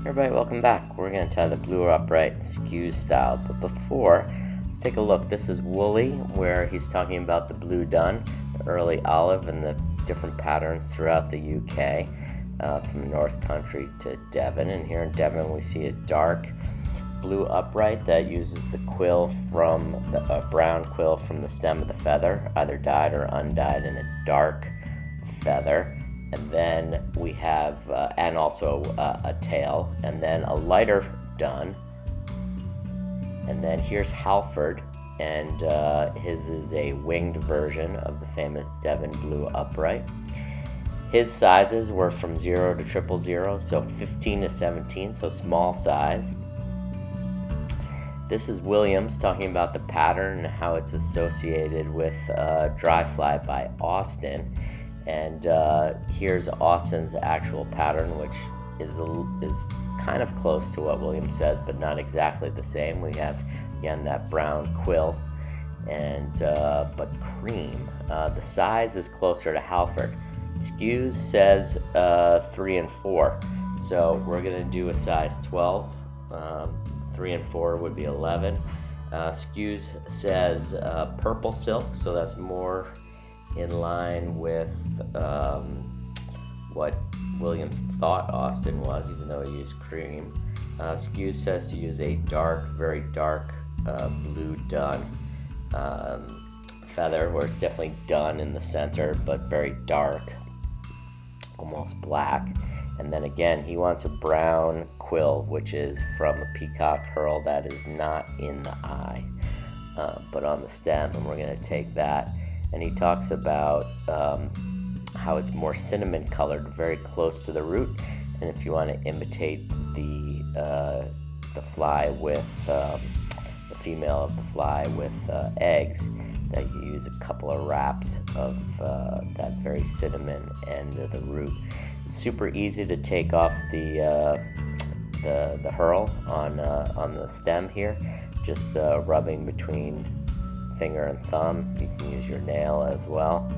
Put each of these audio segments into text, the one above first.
Everybody, welcome back. We're going to tie the blue upright Skues style, but before, let's take a look. This is Woolly, where he's talking about the blue dun, the early olive, and the different patterns throughout the UK, from the North Country to Devon. And here in Devon, we see a dark blue upright that uses the quill from the brown quill from the stem of the feather, either dyed or undyed, in a dark feather. And then we have, and also a tail, and then a lighter dun. And then here's Halford, and his is a winged version of the famous Devon blue upright. His sizes were from 0 to 000, so 15 to 17, so small size. This is Williams talking about the pattern and how it's associated with Dry Fly by Austin. And here's Austin's actual pattern, which is kind of close to what Williams says, but not exactly the same. We have, again, that brown quill, and but cream. The size is closer to Halford. Skues says 3 and 4, so we're going to do a size 12. 3 and 4 would be 11. Skues says purple silk, so that's more in line with what Williams thought Austin was, even though he used cream. Skues says to use a dark, very dark blue dun feather, where it's definitely dun in the center, but very dark, almost black. And then again, he wants a brown quill, which is from a peacock herl that is not in the eye, but on the stem, and we're going to take that. And he talks about how it's more cinnamon colored, very close to the root. And if you want to imitate the fly with the female of the fly with eggs, that you use a couple of wraps of that very cinnamon end of the root. It's super easy to take off the herl on the stem here, just rubbing between finger and thumb. You can use your nail as well.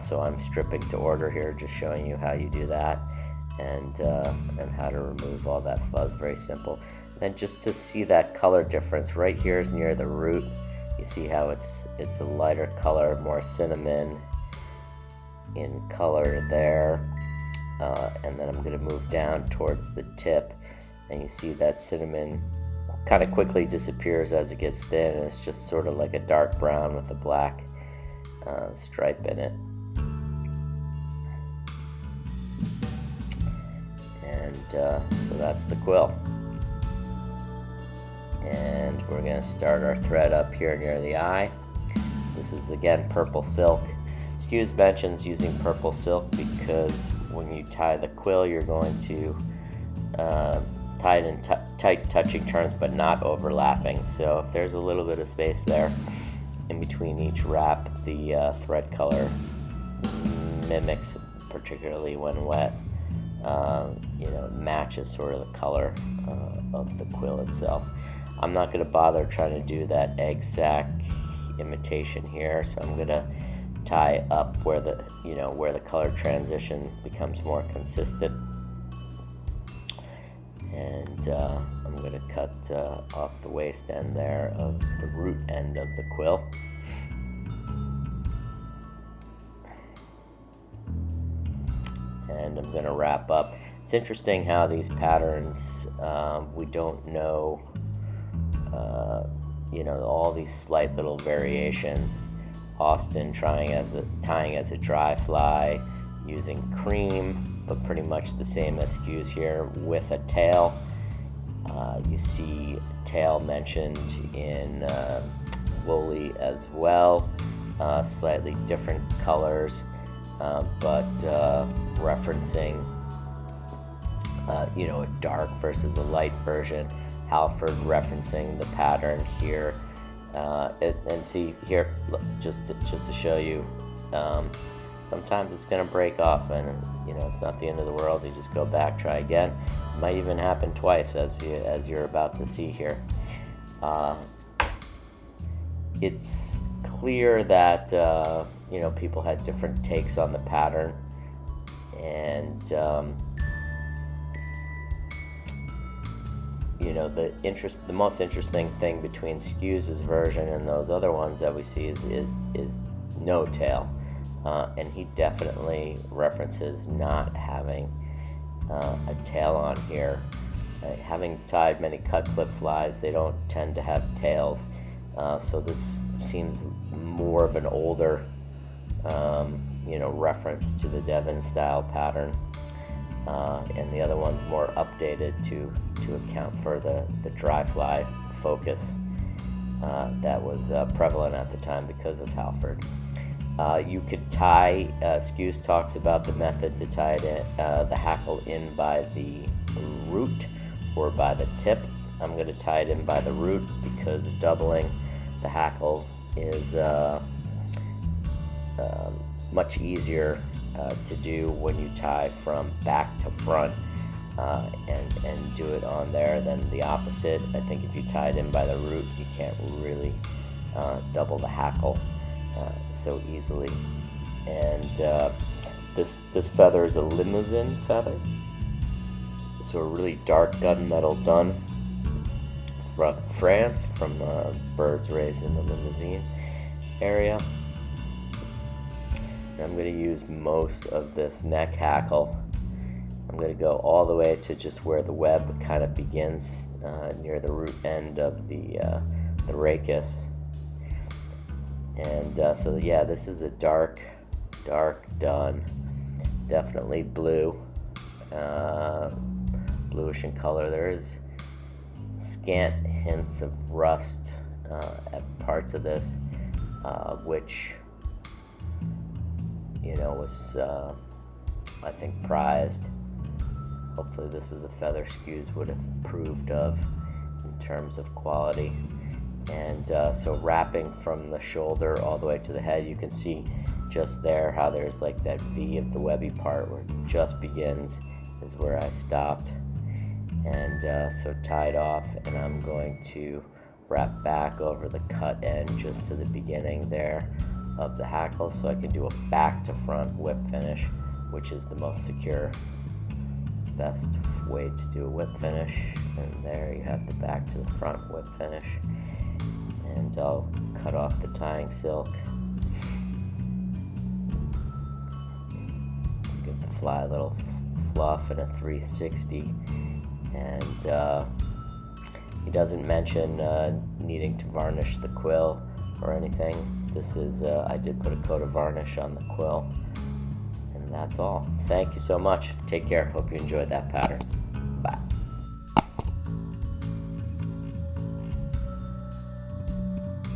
So I'm stripping to order here, just showing you how you do that, and how to remove all that fuzz. Very simple. And just to see that color difference, right here is near the root. You see how it's a lighter color, more cinnamon in color there. And then I'm going to move down towards the tip, and you see that cinnamon kind of quickly disappears as it gets thin, and it's just sort of like a dark brown with a black stripe in it. And so that's the quill. And we're going to start our thread up here near the eye. This is, again, purple silk. Skues mentions using purple silk because when you tie the quill, you're going to tie it in tight touching turns, but not overlapping. So if there's a little bit of space there in between each wrap, the thread color mimics, particularly when wet, matches sort of the color of the quill itself. I'm not going to bother trying to do that egg sac imitation here, so I'm going to tie up where the color transition becomes more consistent. And I'm going to cut off the waist end there of the root end of the quill. And I'm going to wrap up. It's interesting how these patterns, we don't know, all these slight little variations. Austin tying as a dry fly using cream, but pretty much the same as Skues here with a tail. You see tail mentioned in Woolly as well, slightly different colors, but referencing a dark versus a light version. Halford referencing the pattern here. And see here, look, just to show you, sometimes it's going to break off, and it's not the end of the world. You just go back, try again. It might even happen twice, as you're about to see here. It's clear that people had different takes on the pattern, and the most interesting thing between Skues' version and those other ones that we see is no tail, and he definitely references not having a tail on here. Having tied many Cutcliffe flies, they don't tend to have tails, so this seems more of an older reference to the Devon style pattern, and the other one's more updated to account for the dry fly focus that was prevalent at the time because of Halford. You could tie, Skues talks about the method to tie the hackle in by the root or by the tip. I'm going to tie it in by the root because doubling the hackle is much easier to do when you tie from back to front and do it on there than the opposite. I think if you tie it in by the root, you can't really double the hackle so easily. And this feather is a Limousin feather, so a really dark gunmetal dun from France, from birds raised in the Limousin area. And I'm going to use most of this neck hackle. I'm going to go all the way to just where the web kind of begins, near the root end of the rachis. And so yeah, this is a dark dun, definitely blue, bluish in color. There is scant hints of rust at parts of this, which was I think prized. Hopefully this is a feather Skues would have approved of in terms of quality. And so wrapping from the shoulder all the way to the head, you can see just there how there's like that V of the webby part where it just begins is where I stopped. And so tied off, and I'm going to wrap back over the cut end just to the beginning there of the hackle, so I can do a back to front whip finish, which is the most secure, best way to do a whip finish. And there you have the back to the front whip finish. And I'll cut off the tying silk, give the fly a little fluff and a 360. And he doesn't mention needing to varnish the quill or anything. This is, I did put a coat of varnish on the quill, and that's all. Thank you so much. Take care. Hope you enjoyed that pattern.